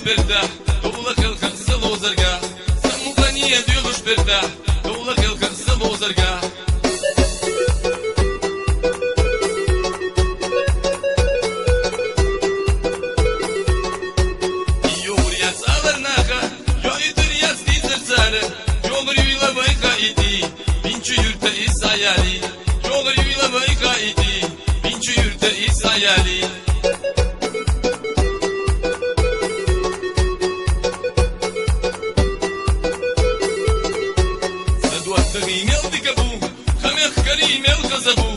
برتاح طولك الخصل وزرقاء سمو غنية ديوش برتاح طولك الخصل وزرقاء يوريات alırnaka yoydur yaz dizer zare yolur yula bayka idi binçü yurtta is hayali yolur yula bayka idi binçü yurtta is hayali تغيمل دكبو خميخ كريم الغزبو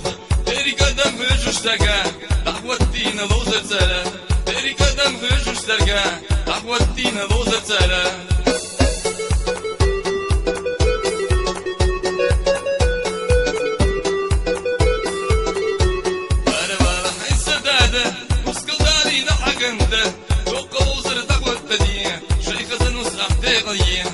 تيري قدم هجوش تلقى تحوتينا لوزة سلا تيري قدم هجوش تلقى تحوتينا لوزة سلا أنا بلا حيث دادا وسكل داري نحق انت توقع لوزر تحوت بديه شيخ زنوس أحتي غيه